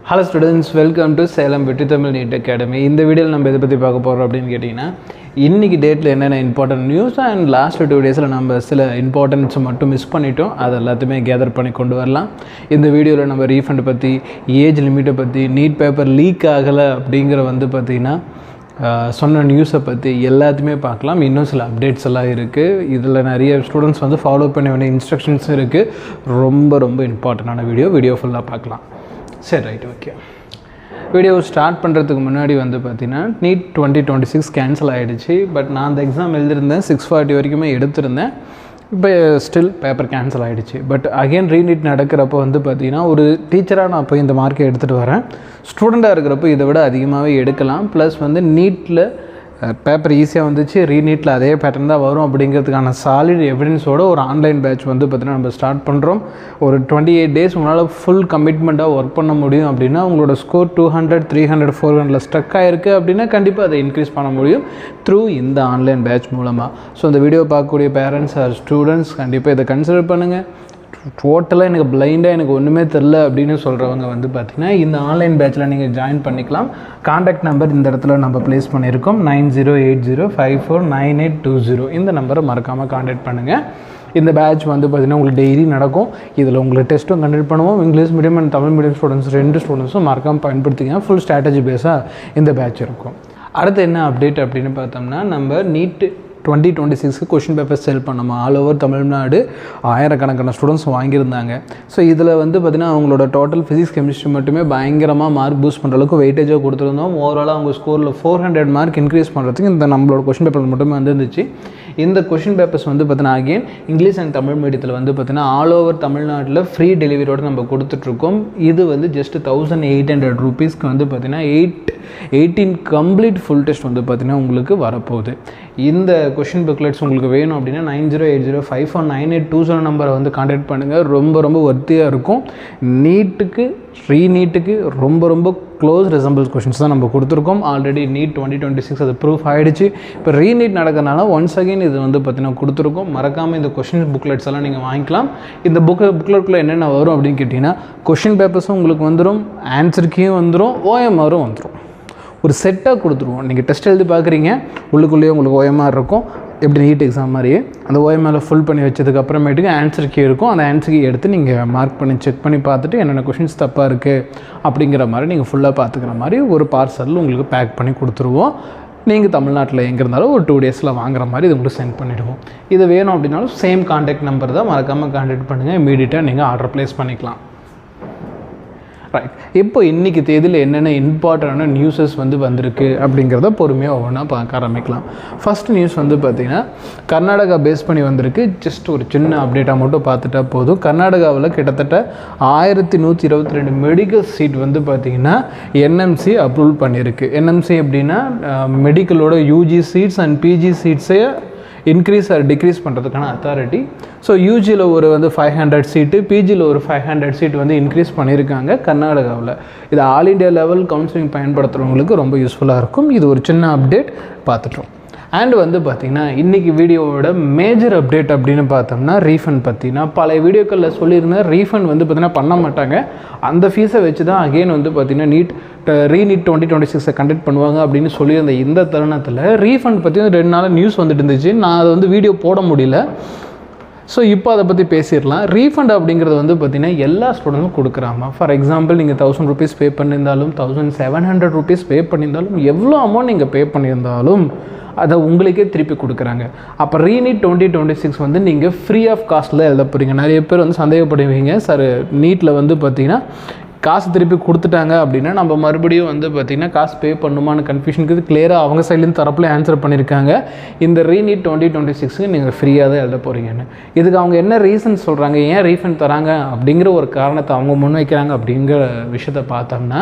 Hello students, welcome to Salem Vetti Tamil NEET Academy. இந்த வீடியோவில் நம்ம எதை பற்றி பார்க்க போகிறோம் அப்படின்னு கேட்டிங்கன்னா, இன்றைக்கி டேட்டில் என்னென்ன இம்பார்ட்டன்ட் நியூஸ் அண்ட் லாஸ்ட் 2 டேஸில் நம்ம சில இம்பார்ட்டன்ஸை மட்டும் மிஸ் பண்ணிட்டோம். அது எல்லாத்தையுமே கேதர் பண்ணி கொண்டு வரலாம். இந்த வீடியோவில் நம்ம ரீஃபண்ட் பற்றி, ஏஜ் லிமிட்டை பற்றி, நீட் பேப்பர் லீக் ஆகலை அப்படிங்கிற பார்த்திங்கன்னா சொன்ன நியூஸை பற்றி எல்லாத்தையுமே பார்க்கலாம். இன்னும் சில அப்டேட்ஸ் எல்லாம் இருக்குது. இதில் நிறைய ஸ்டூடெண்ட்ஸ் ஃபாலோ பண்ண வேண்டிய இன்ஸ்ட்ரக்ஷன்ஸ் இருக்குது. ரொம்ப இம்பார்ட்டண்டான வீடியோ ஃபுல்லாக பார்க்கலாம். சரி, ரைட், ஓகே. வீடியோ ஸ்டார்ட் பண்ணுறதுக்கு முன்னாடி பார்த்தீங்கன்னா நீட் 2026 கேன்சல் ஆகிடுச்சு. பட் நான் அந்த எக்ஸாம் எழுதியிருந்தேன், 640 வரைக்குமே எடுத்திருந்தேன். இப்போ ஸ்டில் பேப்பர் கேன்சல் ஆகிடுச்சு. பட் அகெயின் ரீநீட் நடக்கிறப்போ பார்த்தீங்கன்னா ஒரு டீச்சராக நான் போய் இந்த மார்க்கை எடுத்துகிட்டு வரேன். ஸ்டூடெண்ட்டாக இருக்கிறப்போ இதை விட அதிகமாகவே எடுக்கலாம். ப்ளஸ் நீட்டில் பேப்பர் ஈஸியாக வந்துச்சு, ரீநீட்டில் அதே பேட்டர்ன் தான் வரும் அப்படிங்கிறதுக்கான சாலிட் எவிடன்ஸோடு ஒரு ஆன்லைன் பேட்ச் பார்த்திங்கன்னா நம்ம ஸ்டார்ட் பண்ணுறோம். ஒரு 28 டேஸ் உங்களால் ஃபுல் கமிட்மெண்ட்டாக ஒர்க் பண்ண முடியும் அப்படின்னா, உங்களோட ஸ்கோர் 200, 300, 400 ஸ்டக் ஆகிருக்கு அப்படின்னா கண்டிப்பாக அதை இன்க்ரீஸ் பண்ண முடியும் த்ரூ இந்த ஆன்லைன் பேட்ச் மூலமாக. ஸோ இந்த வீடியோ பார்க்கக்கூடிய பேரண்ட்ஸ் ஆர் ஸ்டூடெண்ட்ஸ் கண்டிப்பாக இதை கன்சிடர் பண்ணுங்கள். டோட்டலாக எனக்கு பிளைண்டாக எனக்கு ஒன்றுமே தெரில அப்படின்னு சொல்கிறவங்க பார்த்திங்கன்னா இந்த ஆன்லைன் பேட்சில் நீங்கள் ஜாயின் பண்ணிக்கலாம். கான்டாக்ட் நம்பர் இந்த இடத்துல நம்ம ப்ளேஸ் பண்ணியிருக்கோம், 9080549820. இந்த நம்பரை மறக்காமல் கான்டாக்ட் பண்ணுங்கள். இந்த பேட்ச் பார்த்திங்கன்னா உங்களுக்கு டெய்லி நடக்கும். இதில் உங்களுக்கு டெஸ்ட்டும் கண்டக்ட் பண்ணுவோம். English medium and Tamil medium students 2 ஸ்டூடெண்ட்ஸும் மறக்காமல் பயன்படுத்திங்க. ஃபுல் ஸ்ட்ராட்டஜி பேஸாக இந்த பேட்ச் இருக்கும். அடுத்து என்ன அப்டேட் அப்படின்னு பார்த்தோம்னா, நம்ம நீட் 2026 கொஷின் பேப்பர் செல் பண்ணோம். ஆல் ஓவர் தமிழ்நாடு ஆயிரக்கணக்கான ஸ்டூடெண்ட்ஸ் வாங்கியிருந்தாங்க. ஸோ இதில் பார்த்திங்கன்னா அவங்களோட டோட்டல் ஃபிசிக்ஸ் கெமிஸ்ட்ரி மட்டுமே பயங்கரமாக மார்க் பூஸ்ட் பண்ணுற அளவுக்கு வெயிட்டேஜாக கொடுத்துருந்தோம். ஓவராலாக அவங்க ஸ்கோரில் 400 மார்க் இன்க்ரீஸ் பண்ணுறதுக்கு இந்த நம்மளோட கொஷின் பேப்பர் மட்டுமே வந்துருந்துச்சு. இந்த கொஷின் பேப்பர்ஸ் பார்த்தீங்கன்னா அகெயின் இங்கிலீஷ் அண்ட் தமிழ் மீடியத்தில் பார்த்தீங்கன்னா ஆல் ஓவர் தமிழ்நாட்டில் ஃப்ரீ டெலிவரியோடு நம்ம கொடுத்துட்ருக்கோம். இது ஜஸ்ட் 1800 ரூபீஸ்க்கு பார்த்திங்கன்னா 18 கம்ப்ளீட் ஃபுல் டெஸ்ட் பார்த்திங்கன்னா உங்களுக்கு வரப்போகுது. இந்த கொஷின் புக்லெட்ஸ் உங்களுக்கு வேணும் அப்படின்னா 9080549820 நம்பரை கான்டாக்ட் பண்ணுங்கள். ரொம்ப ஒர்த்தியாக இருக்கும். நீட்டுக்கு ரீநீட்டுக்கு ரொம்ப க்ளோஸ் ரெசம்பிள்ஸ் கொஷின்ஸ் தான் நம்ம கொடுத்துருக்கோம். ஆல்ரெடி நீட் 2026 அது ப்ரூஃப் ஆகிடுச்சு. இப்போ ரீநீட் நடக்கிறதுனால ஒன்ஸ் அகெயின் இது பார்த்தீங்கன்னா கொடுத்துருக்கோம். மறக்காமல் இந்த கொஷின் புக்லெட்ஸ் எல்லாம் நீங்கள் வாங்கிக்கலாம். இந்த புக்லெட்டில் என்னென்ன வரும் அப்படின்னு கேட்டிங்கன்னா, கொஷின் பேப்பர்ஸும் உங்களுக்கு வந்துடும், ஆன்சர் கீயும் வந்துடும், ஓஎம்ஆரும் வந்துடும். ஒரு செட்டாக கொடுத்துருவோம். நீங்கள் டெஸ்ட் எழுதி பார்க்குறீங்க, உள்ளுக்குள்ளேயே உங்களுக்கு ஓஎம்ஆர் இருக்கும். எப்படி நீட் எக்ஸாம் மாதிரியே அந்த ஓஎம்ஆரில் ஃபுல் பண்ணி வச்சதுக்கு அப்புறமேட்டுக்கு ஆன்சர் கீ இருக்கும். அந்த ஆன்சர் கீ எடுத்து நீங்கள் மார்க் பண்ணி செக் பண்ணி பார்த்துட்டு என்னென்ன கொஷின்ஸ் தப்பாக இருக்குது அப்படிங்கிற மாதிரி நீங்கள் ஃபுல்லாக பார்த்துக்கிற மாதிரி ஒரு பார்சலில் உங்களுக்கு பேக் பண்ணி கொடுத்துருவோம். நீங்கள் தமிழ்நாட்டில் எங்கே இருந்தாலும் ஒரு 2 டேஸில் வாங்குற மாதிரி இது உங்களுக்கு சென்ட் பண்ணிவிடுவோம். இது வேணும் அப்படின்னாலும் சேம் கான்டாக்ட் நம்பர் தான், மறக்காமல் கான்டாக்ட் பண்ணுங்கள். இமீடியட்டாக நீங்கள் ஆர்டர் ப்ளேஸ் பண்ணிக்கலாம். ரைட், இப்போ இன்றைக்கி தேதியில் என்னென்ன இம்பார்ட்டண்டான நியூஸஸ் வந்திருக்கு அப்படிங்கிறத பொறுமையாக ஒவ்வொன்றா பார்க்க ஆரம்பிக்கலாம். ஃபஸ்ட் நியூஸ் பார்த்திங்கன்னா கர்நாடகா பேஸ் பண்ணி வந்திருக்கு. ஜஸ்ட் ஒரு சின்ன அப்டேட்டாக மட்டும் பார்த்துட்டா போதும். கர்நாடகாவில் கிட்டத்தட்ட 1122 மெடிக்கல் சீட் பார்த்திங்கன்னா என்எம்சி அப்ரூவ் பண்ணியிருக்கு. என்எம்சி அப்படின்னா மெடிக்கலோட யூஜி சீட்ஸ் அண்ட் பிஜி சீட்ஸை இன்க்ரீஸ் ஆர் டிக்ரீஸ் பண்ணுறதுக்கான அத்தாரிட்டி. ஸோ யூஜியில் ஒரு 500 சீட்டு, பிஜியில் ஒரு 500 சீட்டு இன்க்ரீஸ் பண்ணியிருக்காங்க கர்நாடகாவில். இது ஆல் இண்டியா லெவல் கவுன்சிலிங் பயன்படுத்துகிறவங்களுக்கு ரொம்ப யூஸ்ஃபுல்லாக இருக்கும். இது ஒரு சின்ன அப்டேட் பார்த்துட்டோம். அண்ட் பார்த்திங்கன்னா இன்றைக்கி வீடியோவோட மேஜர் அப்டேட் அப்படின்னு பார்த்தோம்னா ரீஃபண்ட் பற்றி. நான் பல வீடியோக்களில் சொல்லியிருந்தேன், ரீஃபண்ட் பார்த்திங்கன்னா பண்ண மாட்டாங்க. அந்த ஃபீஸை வச்சு தான் அகெயின் பார்த்திங்கன்னா ரீநீட் 2026 கண்டக்ட் பண்ணுவாங்க அப்படின்னு சொல்லியிருந்த இந்த தருணத்தில் ரீஃபண்ட் பற்றி 2 நாள் நியூஸ் இருந்துச்சு. நான் அதை வீடியோ போட முடியல. ஸோ இப்போ அதை பற்றி பேசிடலாம். ரீஃபண்ட் அப்படிங்கிறது பார்த்திங்கன்னா எல்லா ஸ்டூடெண்ட்ஸும் கொடுக்குறாங்க. ஃபார் எக்ஸாம்பிள் நீங்கள் 1000 ரூபீஸ் பே பண்ணியிருந்தாலும், 1700 ரூபீஸ் பே பண்ணியிருந்தாலும், எவ்வளோ அமௌண்ட் நீங்கள் பே பண்ணியிருந்தாலும் அதை உங்களுக்கே திருப்பி கொடுக்குறாங்க. அப்போ ரீநீட் 2026 நீங்கள் ஃப்ரீ ஆஃப் காஸ்ட்டில் எழுத போகிறீங்க. நிறைய பேர் சந்தேகப்படுவீங்க, சார் நீட்டில் பார்த்திங்கன்னா காசு திருப்பி கொடுத்துட்டாங்க அப்படின்னா நம்ம மறுபடியும் பார்த்திங்கன்னா காசு பே பண்ணுமான்னு கன்ஃபியூஷனுக்கு கிளியராக அவங்க சைட்லேருந்து தரப்பில் ஆன்சர் பண்ணியிருக்காங்க. இந்த ரீநீட் 2026 நீங்கள் ஃப்ரீயாக தான் எழுத போகிறீங்கன்னு. இதுக்கு அவங்க என்ன ரீசன் சொல்கிறாங்க, ஏன் ரீஃபண்ட் தராங்க அப்படிங்கிற ஒரு காரணத்தை அவங்க முன்வைக்கிறாங்க அப்படிங்கிற விஷயத்தை பார்த்தோம்னா,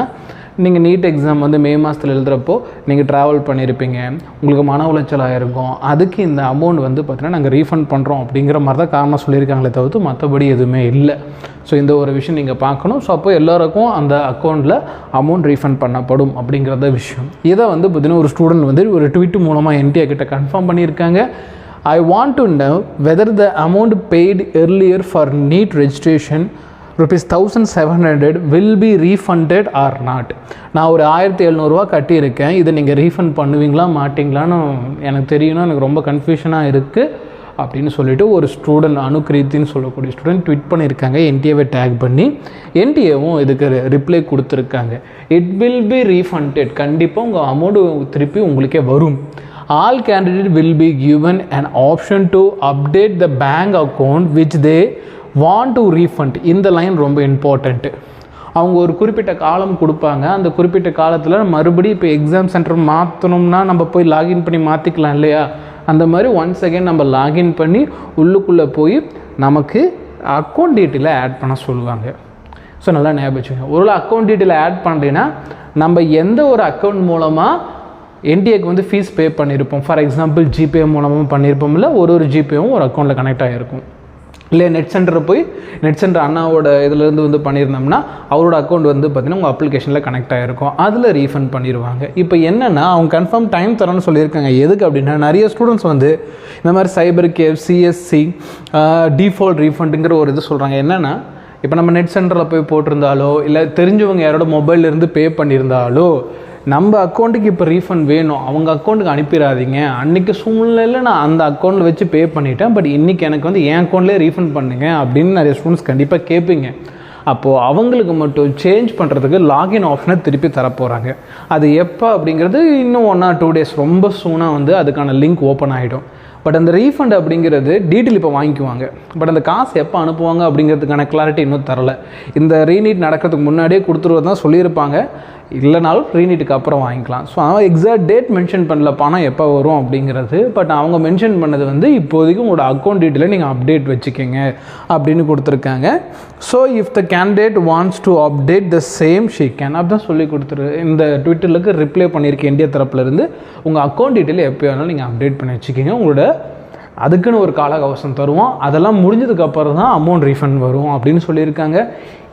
நீங்கள் நீட் எக்ஸாம் மே மாதத்தில் எழுதுகிறப்போ நீங்கள் ட்ராவல் பண்ணியிருப்பீங்க, உங்களுக்கு மன உளைச்சலாக இருக்கும். அதுக்கு இந்த அமௌண்ட் பார்த்திங்கன்னா நாங்கள் ரீஃபண்ட் பண்ணுறோம் அப்படிங்கிற மாதிரி தான் காரணம் சொல்லியிருக்காங்களே தவிர்த்து மற்றபடி எதுவுமே இல்லை. ஸோ இந்த ஒரு விஷயம் நீங்கள் பார்க்கணும். ஸோ அப்போ எல்லோருக்கும் அந்த அக்கௌண்ட்டில் அமௌண்ட் ரீஃபண்ட் பண்ணப்படும் அப்படிங்கிறத விஷயம். இதை பார்த்திங்கன்னா ஒரு ஸ்டூடெண்ட் ஒரு ட்வீட் மூலமாக என்டிஏ கிட்ட கன்ஃபார்ம் பண்ணியிருக்காங்க. I want to know whether the amount paid earlier for NEET registration ₹1,700 will be refunded or not. நான் ஒரு ₹1,700 கட்டியிருக்கேன், இதை நீங்கள் ரீஃபண்ட் பண்ணுவீங்களா மாட்டிங்களான்னு எனக்கு தெரியணும், எனக்கு ரொம்ப கன்ஃபியூஷனாக இருக்குது அப்படின்னு சொல்லிட்டு ஒரு ஸ்டூடெண்ட் அனுக்ரீத்தின்னு சொல்லக்கூடிய ஸ்டூடெண்ட் ட்வீட் பண்ணியிருக்காங்க, என்டிஏவை டேக் பண்ணி. என்டிஏவும் இதுக்கு ரிப்ளை கொடுத்துருக்காங்க, இட் வில் பி ரீஃபண்டட், கண்டிப்பாக உங்கள் அமௌண்ட்டு திருப்பி உங்களுக்கே வரும். All candidates will be given an option to update the bank account which they want to refund. இந்த லைன் ரொம்ப இம்பார்ட்டண்ட்டு. அவங்க ஒரு குறிப்பிட்ட காலம் கொடுப்பாங்க, அந்த குறிப்பிட்ட காலத்தில் மறுபடியும் இப்போ எக்ஸாம் சென்டர் மாற்றணும்னா நம்ம போய் லாகின் பண்ணி மாற்றிக்கலாம் இல்லையா, அந்த மாதிரி ஒன்ஸ் அகேன் நம்ம லாகின் பண்ணி உள்ளுக்குள்ளே போய் நமக்கு அக்கௌண்ட் டீட்டெயிலை ஆட் பண்ண சொல்லுவாங்க. ஸோ நல்லா ஞாபகம் வச்சுக்கோங்க, ஒரு அக்கௌண்ட் டீட்டெயிலை ஆட் பண்ணுறீங்கன்னா நம்ம எந்த ஒரு அக்கௌண்ட் மூலமாக என்டிஏக்கு வந்து ஃபீஸ் பே பண்ணியிருப்போம், ஃபார் எக்ஸாம்பிள் ஜிபே மூலமாக பண்ணியிருப்போம், இல்லை ஒரு ஜிபேவும் ஒரு அக்கௌண்ட்டில் கனெக்ட் ஆகிருக்கும், இல்லை நெட் சென்டரில் போய் நெட் சென்டர் அண்ணாவோட இதுலேருந்து வந்து பண்ணியிருந்தோம்னா அவரோட அக்கௌண்ட் வந்து பார்த்திங்கன்னா உங்கள் அப்ளிகேஷனில் கனெக்ட் ஆகிருக்கும், அதில் ரீஃபண்ட் பண்ணிடுவாங்க. இப்போ என்னென்னா அவங்க கன்ஃபார்ம் டைம் தரேன்னு சொல்லியிருக்காங்க. எதுக்கு அப்படின்னா நிறைய ஸ்டூடெண்ட்ஸ் வந்து இந்த மாதிரி சைபர் கேஃப், சிஎஸ்சி, டிஃபால்ட் ரீஃபண்டுங்கிற ஒரு இது சொல்கிறாங்க. என்னென்னா இப்போ நம்ம நெட் சென்டரில் போய் போட்டிருந்தாலோ இல்லை தெரிஞ்சவங்க யாரோட மொபைல்லேருந்து பே பண்ணியிருந்தாலோ நம்ம அக்கௌண்ட்டுக்கு இப்போ ரீஃபண்ட் வேணும், அவங்க அக்கௌண்ட்டுக்கு அனுப்பிடாதீங்க, அன்றைக்கி சூழ்நிலையில் நான் அந்த அக்கௌண்ட்டில் வச்சு பே பண்ணிட்டேன், பட் இன்றைக்கி எனக்கு வந்து என் அக்கௌண்ட்லேயே ரீஃபண்ட் பண்ணுங்க அப்படின்னு நிறைய ஸ்டூடெண்ட்ஸ் கண்டிப்பாக கேட்பீங்க. அப்போது அவங்களுக்கு மட்டும் சேஞ்ச் பண்ணுறதுக்கு லாகின் ஆப்ஷனை திருப்பி தரப்போகிறாங்க. அது எப்போ அப்படிங்கிறது இன்னும் 1 or 2 days ரொம்ப சூனாக வந்து அதுக்கான லிங்க் ஓப்பன் ஆகிடும். பட் அந்த ரீஃபண்ட் அப்படிங்கிறது டீட்டெயில் இப்போ வாங்கிக்குவாங்க, பட் அந்த காசு எப்போ அனுப்புவாங்க அப்படிங்கிறதுக்கான கிளாரிட்டி இன்னும் தரலை. இந்த ரீநீட் நடக்கிறதுக்கு முன்னாடியே கொடுத்துருவது தான் சொல்லியிருப்பாங்க, இல்லைனாலும் ரீநீட்டுக்கு அப்புறம் வாங்கிக்கலாம். ஸோ அவன் எக்ஸாக்ட் டேட் மென்ஷன் பண்ணல பணம் எப்போ வரும் அப்படிங்கிறது, பட் அவங்க மென்ஷன் பண்ணது வந்து இப்போதைக்கு உங்களோட அக்கௌண்ட் டீட்டெயிலை நீங்கள் அப்டேட் வச்சுக்கோங்க அப்படின்னு கொடுத்துருக்காங்க. So if the candidate wants to update the same she can அப்படி தான் சொல்லி கொடுத்துரு. இந்த ட்விட்டருக்கு ரிப்ளை பண்ணியிருக்கேன் இந்தியா தரப்புலேருந்து, உங்கள் அக்கௌண்ட் டீட்டெயில் எப்போ வேணாலும் நீங்கள் அப்டேட் பண்ணி வச்சுக்கோங்க, உங்களோட அதுக்குன்னு ஒரு கால அவகாசம் தருவோம், அதெல்லாம் முடிஞ்சதுக்கப்புறம் தான் அமௌண்ட் ரீஃபண்ட் வரும் அப்படின்னு சொல்லியிருக்காங்க.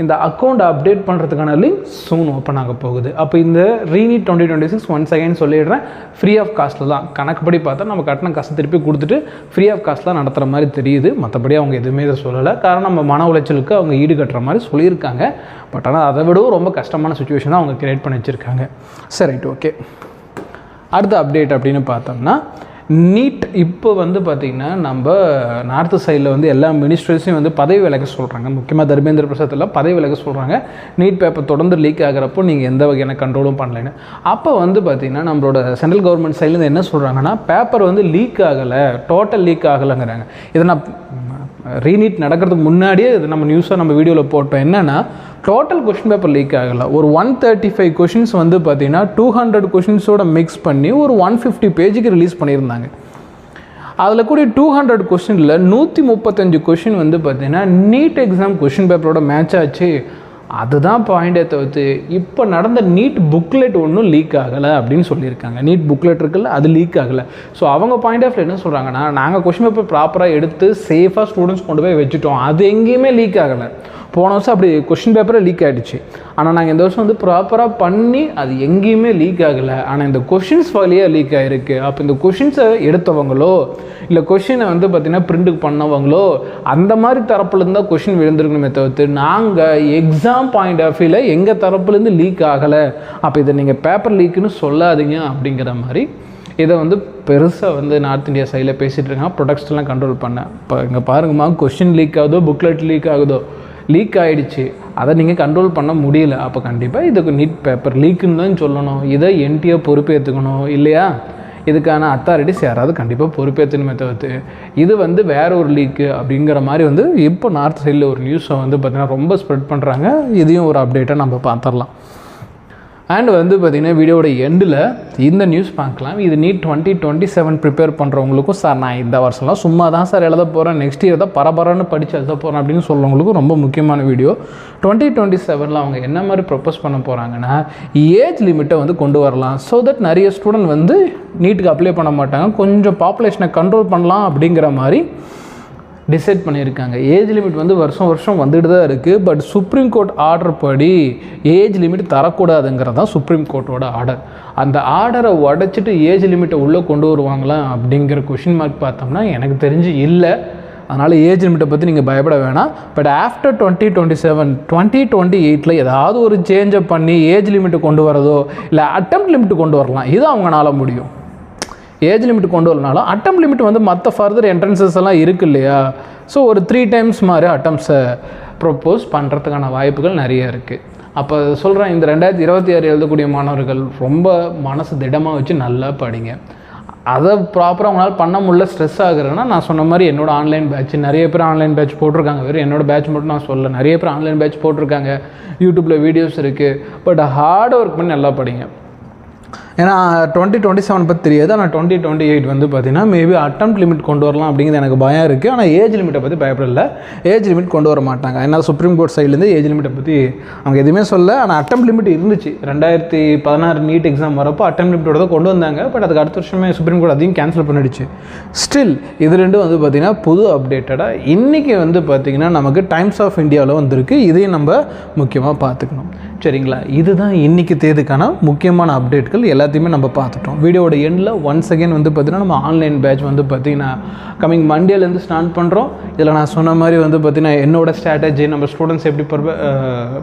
இந்த அக்கௌண்ட் அப்டேட் பண்ணுறதுக்கான லிங்க் சூன் ஓப்பன் ஆக போகுது. அப்போ இந்த ரீநீட் 2026 ஒன்ஸ் அகைன் சொல்லிடுறேன், ஃப்ரீ ஆஃப் காஸ்ட்டில் தான். கணக்குப்படி பார்த்தா நம்ம கட்டண காசு திருப்பி கொடுத்துட்டு ஃப்ரீ ஆஃப் காஸ்ட்டில் நடத்துகிற மாதிரி தெரியுது. மற்றபடி அவங்க எதுவுமே இதை சொல்லலை, காரணம் நம்ம மன உளைச்சலுக்கு அவங்க ஈடு கட்டுற மாதிரி சொல்லியிருக்காங்க. பட் ஆனால் அதை விடவும் ரொம்ப கஷ்டமான சுச்சுவேஷன் தான் அவங்க கிரியேட் பண்ணி வச்சுருக்காங்க. சரி, ரைட், ஓகே. அடுத்த அப்டேட் அப்படின்னு பார்த்தோம்னா நீட் இப்போ வந்து பார்த்திங்கன்னா நம்ம நார்த்து சைடில் வந்து எல்லா மினிஸ்டர்ஸையும் வந்து பதவி விலக சொல்கிறாங்க. முக்கியமாக தர்மேந்திர பிரசாத்தில் பதவி விலக சொல்கிறாங்க. நீட் பேப்பர் தொடர்ந்து லீக் ஆகிறப்போ நீங்கள் எந்த வகையான கண்ட்ரோலும் பண்ணலைன்னு. அப்போ வந்து பார்த்திங்கன்னா நம்மளோட சென்ட்ரல் கவர்மெண்ட் சைட்லேருந்து என்ன சொல்கிறாங்கன்னா, பேப்பர் வந்து லீக் ஆகலை, டோட்டல் லீக் ஆகலைங்கிறாங்க. இதை நான் ரீநீட் நடக்கிறதுக்கு முன்னாடியே இது நம்ம நியூஸாக நம்ம வீடியோவில் போட்டோம். என்னென்னா டோட்டல் கொஷின் பேப்பர் லீக் ஆகலை. ஒரு 135 கொஷின்ஸ் வந்து பார்த்திங்கன்னா 200 கொஷின்ஸோட மிக்ஸ் பண்ணி ஒரு 150 பேஜுக்கு ரிலீஸ் பண்ணியிருந்தாங்க. அதில் கூட 200 கொஷினில் 135 கொஷின் வந்து பார்த்திங்கன்னா நீட் எக்ஸாம் கொஷின் பேப்பரோட மேட்ச் ஆச்சு. அதுதான் பாயிண்டே தவிர்த்து இப்போ நடந்த நீட் புக்லெட் ஒன்றும் லீக் ஆகலை அப்படின்னு சொல்லியிருக்காங்க. நீட் புக்லெட் இருக்குல்ல, அது லீக் ஆகலை. ஸோ அவங்க பாயிண்ட் ஆஃப் என்ன சொல்கிறாங்கன்னா, நாங்கள் கொஷின் பேப்பர் ப்ராப்பராக எடுத்து சேஃபாக ஸ்டூடெண்ட்ஸ் கொண்டு போய் வச்சுட்டோம், அது எங்கேயுமே லீக் ஆகலை. போன வருஷம் அப்படி கொஷின் பேப்பரே லீக் ஆகிடுச்சு, ஆனால் நாங்கள் இந்த வருஷம் வந்து ப்ராப்பராக பண்ணி அது எங்கேயுமே லீக் ஆகலை. ஆனால் இந்த கொஷின்ஸ் வழியாக லீக் ஆகிருக்கு. அப்போ இந்த கொஷின்ஸை எடுத்தவங்களோ இல்லை கொஷினை வந்து பார்த்திங்கன்னா பிரிண்ட்டுக்கு பண்ணவங்களோ அந்த மாதிரி தரப்புலேருந்து தான் கொஷின் விழுந்திருக்கணுமே தவிர்த்து நாங்கள் எக்ஸாம் பாயிண்ட் ஆஃப் வியூவில் எங்கள் தரப்புலேருந்து லீக் ஆகலை, அப்போ இதை நீங்கள் பேப்பர் லீக்குன்னு சொல்லாதீங்க அப்படிங்கிற மாதிரி இதை வந்து பெருசாக வந்து நார்த் இந்தியா சைடில் பேசிகிட்டு இருக்காங்க. ப்ரொடக்ட்ஸ்லாம் கண்ட்ரோல் பண்ண. இப்போ இங்கே பாருங்கம்மா, கொஷின் லீக் ஆகுதோ புக்லெட் லீக் ஆகுதோ, லீக் ஆகிடுச்சு, அதை நீங்கள் கண்ட்ரோல் பண்ண முடியல. அப்போ கண்டிப்பாக இதுக்கு நீட் பேப்பர் லீக்குன்னு தான் சொல்லணும். இதை என்டிஏ பொறுப்பேற்றுக்கணும் இல்லையா? இதுக்கான அத்தாரிட்டிஸ் யாராவது கண்டிப்பாக பொறுப்பேற்றணுமே தவிர்த்து இது வந்து வேற ஒரு லீக்கு அப்படிங்கிற மாதிரி வந்து இப்போ நார்த் சைடில் ஒரு நியூஸை வந்து பார்த்திங்கன்னா ரொம்ப ஸ்ப்ரெட் பண்ணுறாங்க. இதையும் ஒரு அப்டேட்டாக நம்ம பார்த்துடலாம். அண்ட் வந்து பார்த்திங்கன்னா வீடியோட எண்டில் இந்த நியூஸ் பார்க்கலாம். இது நீட் 2027 ப்ரிப்பேர் பண்ணுறவங்களுக்கும், சார் நான் இந்த வருஷம்லாம் சும்மா தான் சார் எழுத போகிறேன், நெக்ஸ்ட் இயர் தான் பரபரன்னு படித்து எழுத போகிறேன் அப்படின்னு சொல்கிறவங்களுக்கும் ரொம்ப முக்கியமான வீடியோ. 2027 அவங்க என்ன மாதிரி ப்ரொப்போஸ் பண்ண போகிறாங்கன்னா, ஏஜ் லிமிட்டை வந்து கொண்டு வரலாம். ஸோ தட் நிறைய ஸ்டூடெண்ட் வந்து நீட்டுக்கு அப்ளை பண்ண மாட்டாங்க, கொஞ்சம் பாப்புலேஷனை கண்ட்ரோல் பண்ணலாம் அப்படிங்கிற மாதிரி டிசைட் பண்ணியிருக்காங்க. ஏஜ் லிமிட் வந்து வருஷம் வருஷம் வந்துட்டு தான் இருக்குது. பட் சுப்ரீம் கோர்ட் ஆர்டர் படி ஏஜ் லிமிட் தரக்கூடாதுங்கிறது தான் சுப்ரீம் கோர்ட்டோட ஆர்டர். அந்த ஆர்டரை உடைச்சிட்டு ஏஜ் லிமிட்டை உள்ளே கொண்டு வருவாங்களா அப்படிங்கிற கொஷின் மார்க் பார்த்தோம்னா எனக்கு தெரிஞ்சு இல்லை. அதனால் ஏஜ் லிமிட்டை பற்றி நீங்கள் பயப்பட வேணாம். பட் ஆஃப்டர் 2027 2028 ஏதாவது ஒரு சேஞ்சை பண்ணி ஏஜ் லிமிட்டு கொண்டு வரதோ இல்லை அட்டெம்ப்ட் லிமிட்டு கொண்டு வரலாம். இது அவங்களால முடியும். ஏஜ் லிமிட் கொண்டு வரனாலும் அட்டெம்ப்ட் லிமிட் வந்து மற்ற ஃபர்தர் என்ட்ரன்சஸ் எல்லாம் இருக்குது இல்லையா. ஸோ ஒரு 3 times மாதிரி அட்டம்ப்ட்ஸை ப்ரொப்போஸ் பண்ணுறதுக்கான வாய்ப்புகள் நிறைய இருக்குது. அப்போ சொல்கிறேன், இந்த 2026 எழுதக்கூடிய மாணவர்கள் ரொம்ப மனசு திடமாக வச்சு நல்லா படிங்க. அதை ப்ராப்பராக அவங்களால் பண்ண முடியல, ஸ்ட்ரெஸ் ஆகுறேன்னா நான் சொன்ன மாதிரி என்னோடய ஆன்லைன் பேட்ச் நிறைய பேர் ஆன்லைன் பேட்ச் போட்டிருக்காங்க. வெறும் என்னோடய பேட்ச் மட்டும் நான் சொல்ல, நிறைய பேர் ஆன்லைன் பேட்ச் போட்டிருக்காங்க. யூடியூப்பில் வீடியோஸ் இருக்குது. பட் ஹார்ட் ஒர்க் பண்ணி நல்லா படிங்க. ஏன்னா 2027 பற்றி தெரியாது. ஆனால் 2028 வந்து பார்த்திங்கன்னா மேபி அட்டெம்ப்ட் லிமிட் கொண்டு வரலாம் அப்படிங்கிறது எனக்கு பயம் இருக்குது. ஆனால் ஏஜ் லிமிட்டை பற்றி பயப்படல. ஏஜ் லிமிட் கொண்டு வர மாட்டாங்க. ஏன்னா சுப்ரீம் கோர்ட் சைட்லேருந்து ஏஜ் லிமிட்டை பற்றி அவங்க எதுவுமே சொல்ல. ஆனால் அட்டெம்ப்ட் லிமிட் இருந்துச்சு. 2016 நீட் எக்ஸாம் வரப்போ அட்டெம்ப்ட் லிமிட்டோட தான் கொண்டு வந்தாங்க. பட் அதுக்கு அடுத்த வருஷமே சுப்ரீம் கோர்ட் அதையும் கேன்சல் பண்ணிடுச்சு. ஸ்டில் இது ரெண்டும் வந்து பார்த்திங்கன்னா புது அப்டேட்டடாக இன்றைக்கி வந்து பார்த்திங்கன்னா நமக்கு டைம்ஸ் ஆஃப் இந்தியாவில் வந்திருக்கு. இதையும் நம்ம முக்கியமாக பார்த்துக்கணும். சரிங்களா? இதுதான் இன்றைக்கி தேதிக்கான முக்கியமான அப்டேட்கள் எல்லாத்தையுமே நம்ம பார்த்துட்டோம். வீடியோட எண்டில் ஒன்ஸ் அகேன் வந்து பார்த்திங்கன்னா நம்ம ஆன்லைன் பேட்ச் வந்து பார்த்திங்கன்னா கமிங் மண்டேலேருந்து ஸ்டார்ட் பண்ணுறோம். இதில் நான் சொன்ன மாதிரி வந்து பார்த்திங்கன்னா என்னோடய ஸ்ட்ராட்டஜி, நம்ம ஸ்டூடெண்ட்ஸ் எப்படி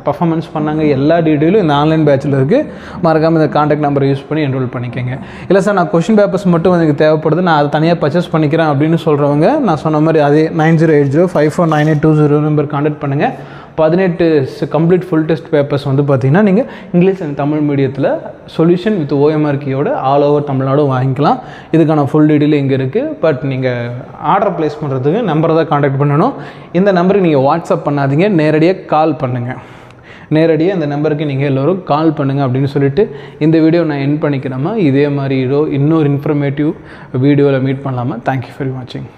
பர்ஃபார்மன்ஸ் பண்ணாங்க, எல்லா டீட்டெயிலும் இந்த ஆன்லைன் பேட்சில் இருக்குது. மறக்காமல் இந்த கான்டாக்ட் நம்பரை யூஸ் பண்ணி என்ரோல் பண்ணிக்கோங்க. இல்லை சார் நான் கொஷின் பேப்பர்ஸ் மட்டும் எனக்கு தேவைப்படுது, நான் அதை தனியாக பர்ச்சேஸ் பண்ணிக்கிறேன் அப்படின்னு சொல்கிறவங்க நான் சொன்ன மாதிரி அதே 9080549820 நம்பர் கான்டாக்ட் பண்ணுங்கள். 18 கம்ப்ளீட் ஃபுல் டெஸ்ட் பேப்பர்ஸ் வந்து பார்த்திங்கன்னா நீங்கள் இங்கிலீஷ் அண்ட் தமிழ் மீடியத்தில் சொல்யூஷன் வித் OMR கீயோட ஆல் ஓவர் தமிழ்நாடு வாங்கிக்கலாம். இதுக்கான ஃபுல் டீட்டெயில் இங்கே இருக்குது. பட் நீங்கள் ஆர்டர் ப்ளேஸ் பண்ணுறதுக்கு நம்பரை தான் கான்டாக்ட் பண்ணணும். இந்த நம்பருக்கு நீங்கள் வாட்ஸ்அப் பண்ணாதீங்க, நேரடியாக கால் பண்ணுங்கள். நேரடியாக இந்த நம்பருக்கு நீங்கள் எல்லோரும் கால் பண்ணுங்கள் அப்படின்னு சொல்லிட்டு இந்த வீடியோ நான் எண்ட் பண்ணிக்கிறேம்மா. இதே மாதிரி இன்னொரு இன்ஃபர்மேட்டிவ் வீடியோவில் மீட் பண்ணலாமா? தேங்க்யூ ஃபார் வாட்சிங்.